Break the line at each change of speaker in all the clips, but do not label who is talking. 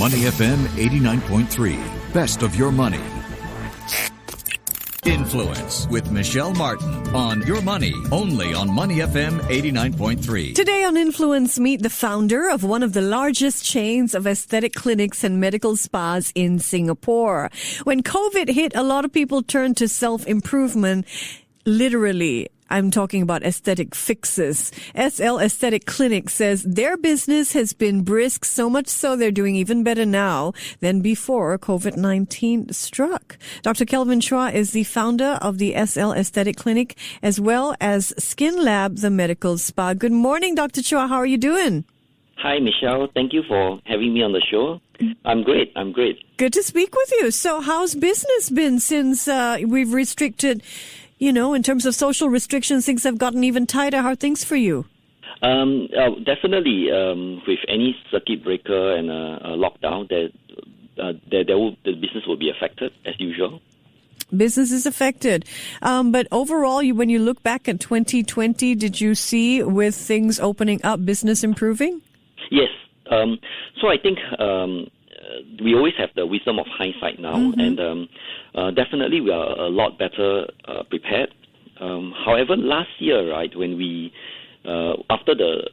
Money FM 89.3. Best of your money. Influence with Michelle Martin on Your Money, only on Money FM 89.3.
Today on Influence, meet the founder of one of the largest chains of aesthetic clinics and medical spas in Singapore. When COVID hit, a lot of people turned to self-improvement, literally. I'm talking about aesthetic fixes. SL Aesthetic Clinic says their business has been brisk, so much so they're doing even better now than before COVID-19 struck. Dr. Kelvin Chua is the founder of the SL Aesthetic Clinic as well as Skin Lab, the medical spa. Good morning, Dr. Chua. How are you doing?
Hi, Michelle. Thank you for having me on the show. I'm great.
Good to speak with you. So how's business been since we've restricted, in terms of social restrictions, things have gotten even tighter? How are things for you?
Definitely, with any circuit breaker and a lockdown, the business will be affected as usual.
Business is affected. But overall, when you look back at 2020, did you see with things opening up, business improving?
Yes. So I think we always have the wisdom of hindsight now, and definitely we are a lot better prepared. However, last year, right, when we after the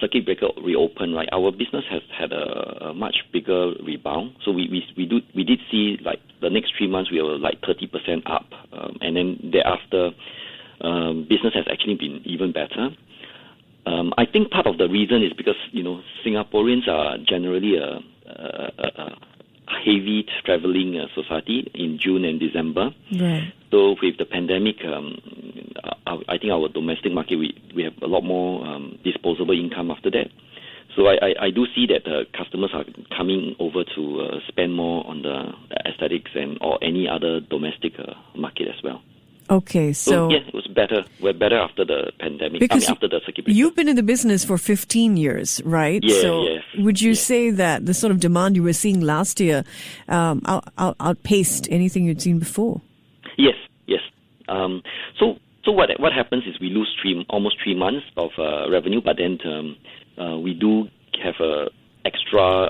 circuit breaker reopened, right, our business has had a much bigger rebound. So we did see like the next 3 months we were like 30% up, and then thereafter business has actually been even better. I think part of the reason is because Singaporeans are generally a heavy traveling society in June and December.
Right.
So with the pandemic, I think our domestic market, we have a lot more disposable income after that. So I do see that customers are coming over to spend more on the aesthetics or any other domestic market as well.
Okay, so
yeah, it was better. We're better after the pandemic.
Because
after the circuit breaker.
You've been in the business for 15 years, right?
Yeah,
so
yes.
Would you say that the sort of demand you were seeing last year outpaced anything you'd seen before?
Yes. So what happens is we lose almost 3 months of revenue, but then we do have a extra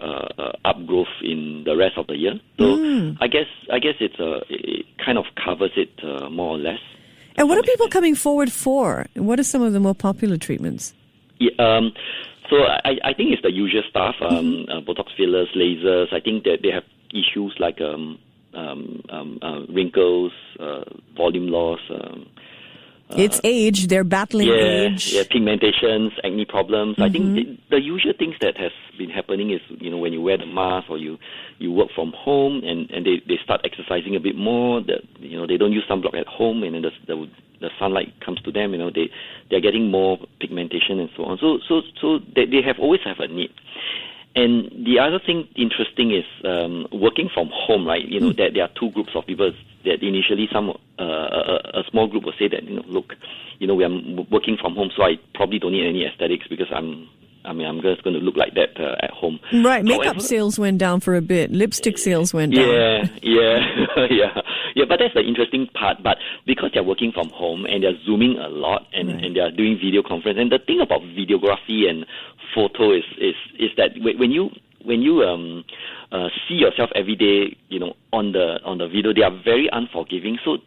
upgrowth in the rest of the year. So I guess it kind of covers it more or less.
And what are people coming forward for? What are some of the more popular treatments?
Yeah, so I think it's the usual stuff, Botox fillers, lasers. I think that they have issues like wrinkles, volume loss.
It's age. They're battling age.
Yeah, pigmentations, acne problems. I think the usual things that has been happening is, when you wear the mask or you work from home and they start exercising a bit more, they don't use sunblock at home, and then the sunlight comes to them, they're getting more pigmentation and so on. So they always have a need. And the other thing interesting is working from home, right? That there are two groups of people. That initially a small group will say that look, we are working from home, so I probably don't need any aesthetics because I'm just going to look like that at home.
Right. Makeup sales went down for a bit. Lipstick sales went down.
Yeah. But that's the interesting part. But because they're working from home and they're zooming a lot and they're doing video conference, and the thing about videography and photo is that when you see yourself every day, on the video, they are very unforgiving. So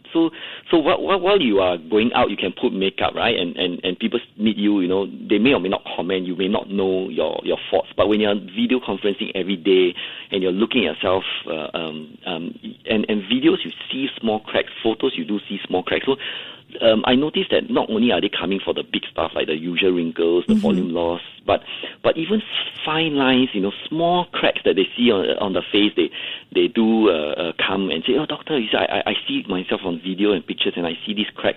while you are going out, you can put makeup, right? And people meet you, they may or may not comment. You may not know your faults. But when you're video conferencing every day and you're looking at yourself, and videos, you see small cracks. Photos, you do see small cracks. So I noticed that not only are they coming for the big stuff like the usual wrinkles, the volume loss, but even fine lines, small cracks that they see on the face, they do come and say, "Oh, doctor, I see myself on video and pictures, and I see this crack."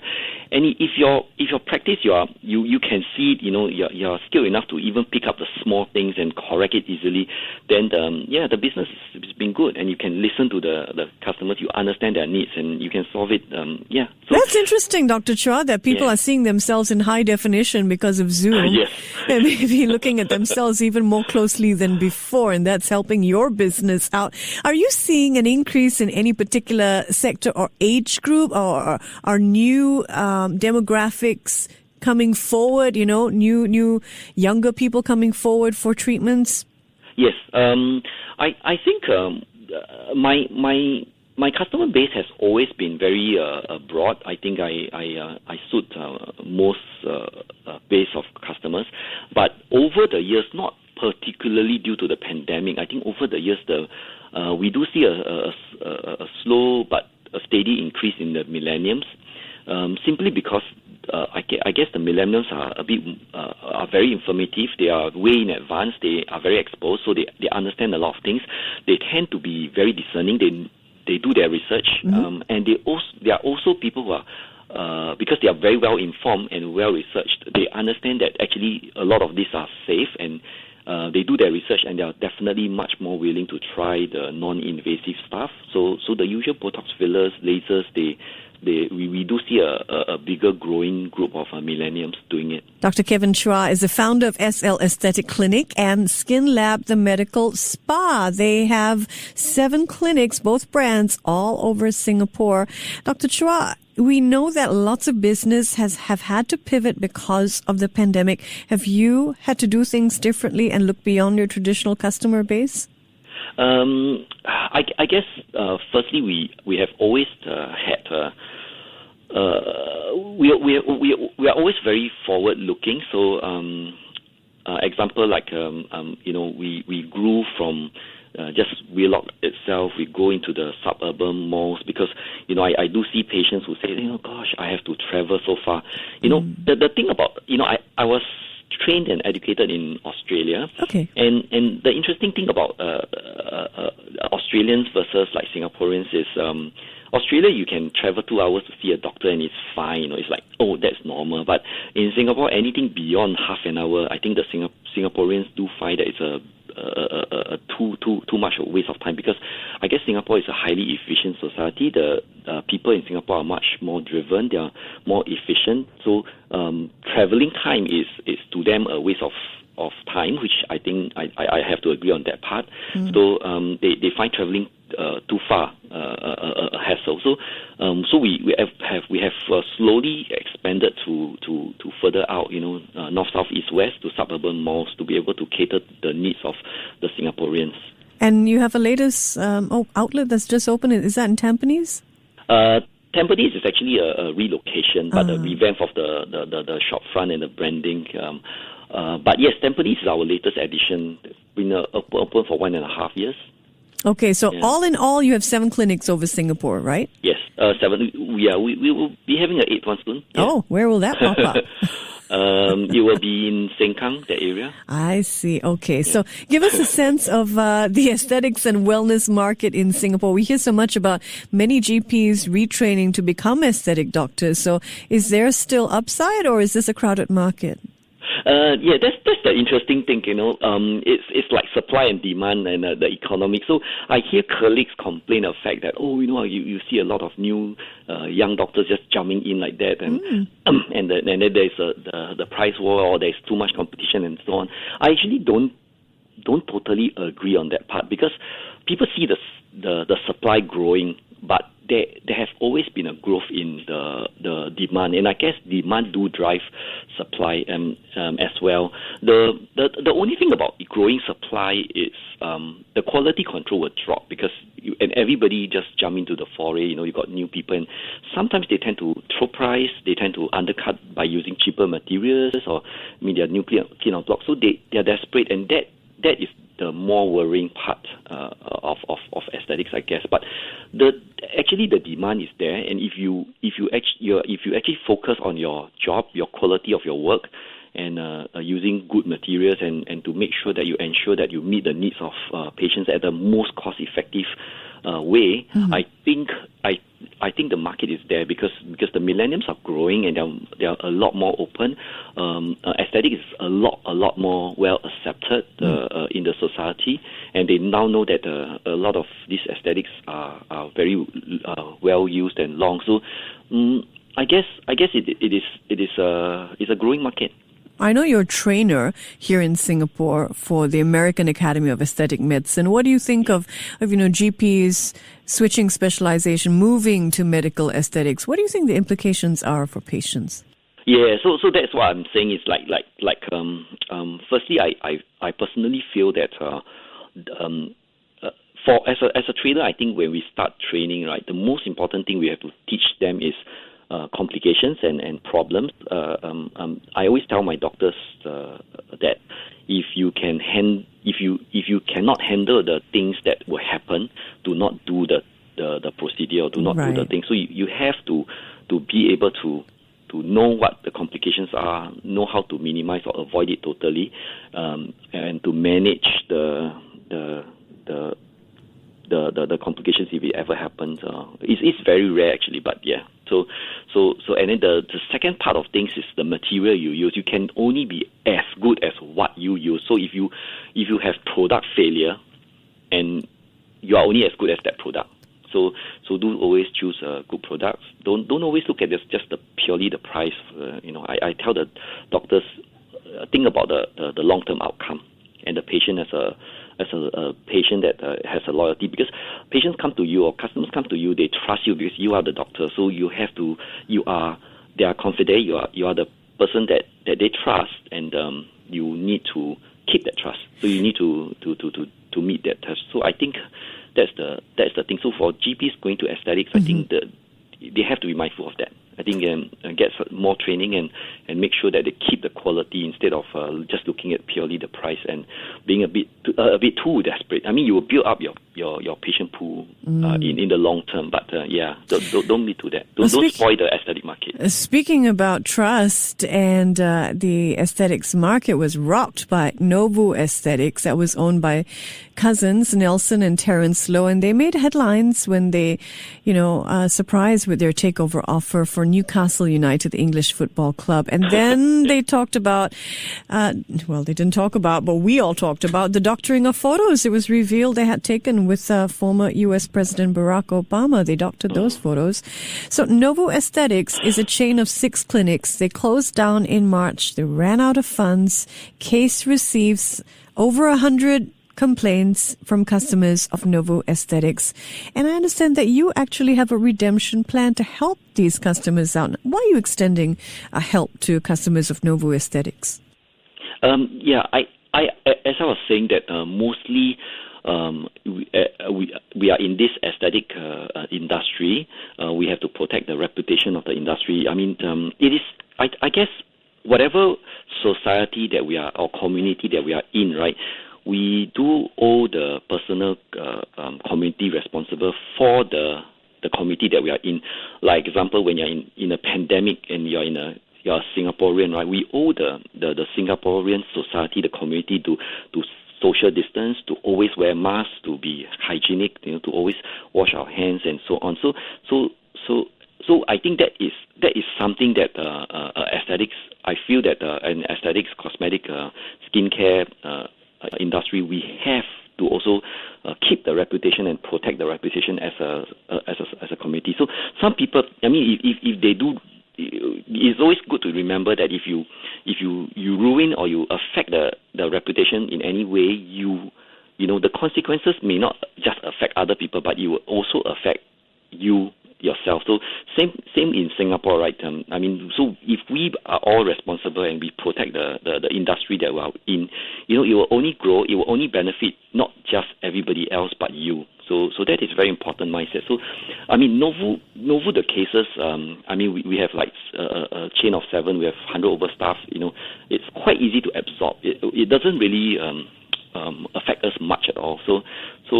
And if your practice, you can see it, you're skilled enough to even pick up the small things and correct it easily. Then the business has been good, and you can listen to the customers, you understand their needs, and you can solve it. So
that's interesting, Dr. Chua, that people are seeing themselves in high definition because of Zoom.
Yes.
And maybe looking at themselves even more closely than before, and that's helping your business out. Are you seeing an increase in any particular sector or age group, or are new demographics coming forward, new younger people coming forward for treatments?
Yes. I think my customer base has always been very broad. I think I suit most base of customers, but over the years, not particularly due to the pandemic, I think over the years we do see a slow but a steady increase in the millennials, simply because I guess the millennials are very informative. They are way in advance. They are very exposed, so they understand a lot of things. They tend to be very discerning. They do their research, and they are also people who are because they are very well informed and well researched. They understand that actually a lot of these are safe, and they do their research, and they are definitely much more willing to try the non-invasive stuff. So the usual Botox fillers, lasers, we do see a bigger growing group of millennials doing it.
Dr. Kelvin Chua is the founder of SL Aesthetic Clinic and Skin Lab, the medical spa. They have 7 clinics, both brands, all over Singapore. Dr. Chua, we know that lots of business have had to pivot because of the pandemic. Have you had to do things differently and look beyond your traditional customer base?
I guess firstly we have always had we are always very forward looking. So example like we grew from just Wheelock itself. We go into the suburban malls because I do see patients who say, gosh, I have to travel so far. The thing about I was trained and educated in Australia.
Okay.
And the interesting thing about Australians versus like Singaporeans is Australia, you can travel 2 hours to see a doctor and it's fine. It's like, oh, that's normal. But in Singapore, anything beyond half an hour, I think the Singaporeans do find that it's a too much a waste of time, because I guess Singapore is a highly efficient society. The people in Singapore are much more driven. They are more efficient. So traveling time is to them a waste of time, which I think I have to agree on that part. So they find traveling too far a hassle. So we have slowly expanded to further out, north, south, east, west, to suburban malls to be able to cater the needs of the Singaporeans.
And you have a latest outlet that's just opened. Is that in Tampines?
Tampines is actually a relocation, but a revamp of the shop front and the branding. But yes, Tampines is our latest addition. Been open for 1.5 years.
Okay, so all in all, you have 7 clinics over Singapore, right?
Yes, 7. We will be having an 8th one soon. Yeah.
Oh, where will that pop up?
It will be in Sengkang, that area.
I see. Okay, so give us a sense of the aesthetics and wellness market in Singapore. We hear so much about many GPs retraining to become aesthetic doctors. So is there still upside, or is this a crowded market?
Yeah, that's the interesting thing, it's like supply and demand and the economic. So I hear colleagues complain of the fact that, you see a lot of new young doctors just jumping in like that, and then there's the price war, or there's too much competition and so on. I actually don't totally agree on that part, because people see the supply growing, but there has always been a growth in the demand, and I guess demand do drive supply as well. The only thing about growing supply is the quality control will drop, because and everybody just jump into the foray. You got new people, and sometimes they tend to throw price. They tend to undercut by using cheaper materials, or they are new clean on block. So they are desperate, and that is the more worrying part of aesthetics, I guess. But actually the demand is there, and if you actually focus on your job, your quality of your work, and using good materials, and to make sure that you ensure that you meet the needs of patients at the most cost-effective way, I think the market is there, because the millennials are growing, and they are a lot more open. Aesthetics is a lot more well accepted in the society, and they now know that a lot of these aesthetics are very well used and long. So I guess it is a growing market.
I know you're a trainer here in Singapore for the American Academy of Aesthetic Medicine. What do you think of GPs switching specialization, moving to medical aesthetics? What do you think the implications are for patients?
Yeah, so that's what I'm saying. Is firstly, I personally feel that as a trader, I think when we start training, right, the most important thing we have to teach them is complications and problems. I always tell my doctors that if you cannot handle the things that will happen, do not do the procedure, or do not do the thing. So you have to be able to know what the complications are, know how to minimize or avoid it totally, and to manage the complications if it ever happens. It's very rare actually, but yeah. So and then the second part of things is the material you use. You can only be as good as what you use. So if you have product failure, and you are only as good as that product. So do always choose good products. Don't always look at just purely the price. I tell the doctors, think about the long-term outcome and the patient as a patient that has a loyalty, because patients come to you or customers come to you, they trust you because you are the doctor. So they are confident. You are the person that they trust, and you need to keep that trust. So you need to meet that test. So I think that's the thing. So for GPs going to aesthetics, I think they have to be mindful of that. I think get more training and make sure that they keep the quality instead of just looking at purely the price and being a bit too desperate. I mean, you will build up your patient pool in the long term, but don't be too that. Don't spoil the aesthetic market.
Speaking about trust, and the aesthetics market was rocked by Novu Aesthetics, that was owned by cousins Nelson and Terence Lowe, and they made headlines when they, surprised with their takeover offer for Newcastle United, the English football club. And then they talked about, they didn't talk about, but we all talked about the doctoring of photos. It was revealed they had taken with former U.S. President Barack Obama. They doctored those photos. So Novu Aesthetics is a chain of 6 clinics. They closed down in March. They ran out of funds. Case receives over 100 complaints from customers of Novu Aesthetics. And I understand that you actually have a redemption plan to help these customers out. Why are you extending help to customers of Novu Aesthetics?
I as I was saying that mostly we are in this aesthetic industry. We have to protect the reputation of the industry. I mean, it is. I guess whatever society that we are or community that we are in, right? We do owe the personal community responsible for the community that we are in. Like example, when you're in a pandemic and you're a Singaporean, right? We owe the Singaporean society, the community to social distance, to always wear masks, to be hygienic, to always wash our hands and so on. So I think that is something that aesthetics. I feel that an aesthetics, cosmetic, skincare industry, we have to also keep the reputation and protect the reputation as a community. So some people, I mean, if they do, it's always good to remember that if you ruin or you affect the reputation in any way, the consequences may not just affect other people, but it will also affect you yourself. So same in Singapore, right? I mean, so if we are all responsible and we protect the industry that we are in, it will only grow. It will only benefit not just everybody else but you. So that is very important mindset. So, I mean, Novu the cases. I mean, we have like a chain of 7. We have 100 over staff. It's quite easy to absorb. It doesn't really affect us much at all. So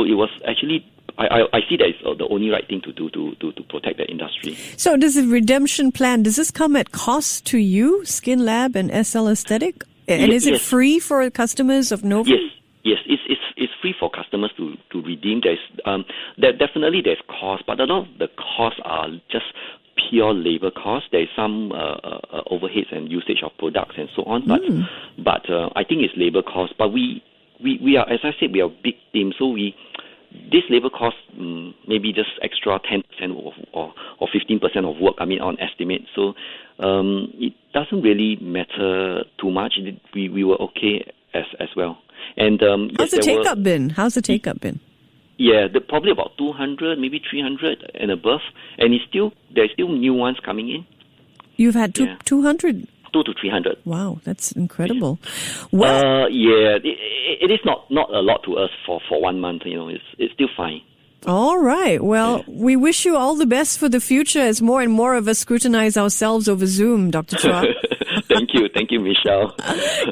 it was actually. I see that it's the only right thing to do to protect the industry. So
does the redemption plan, does this come at cost to you, Skin Lab and SL Aesthetic? And is it free for customers of Novu?
Yes, it's free for customers to redeem. Definitely there's cost, but a lot of the costs are just pure labor costs. There's some overheads and usage of products and so on, but I think it's labor costs. But we are, as I said, we are a big team, so this labor cost maybe just extra 10% or 15% of work, I mean, on estimate. So it doesn't really matter too much. We were okay as well. And
how's the take-up been?
Yeah, probably about 200, maybe 300 and above. And there's still new ones coming in.
You've had 200
to 300.
Wow, that's incredible. Well,
It is not a lot to us for 1 month. It's still fine.
all right. Well, we wish you all the best for the future as more and more of us scrutinize ourselves over Zoom, Dr. Chua.
Thank you, Michelle.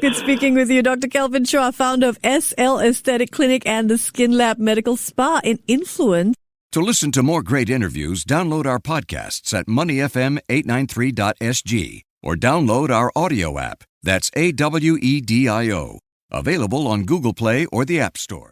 Good speaking with you, Dr. Kelvin Chua, founder of SL Aesthetic Clinic and the Skin Lab Medical Spa in Influence.
To listen to more great interviews, download our podcasts at moneyfm893.sg or download our audio app. That's AWEDIO. Available on Google Play or the App Store.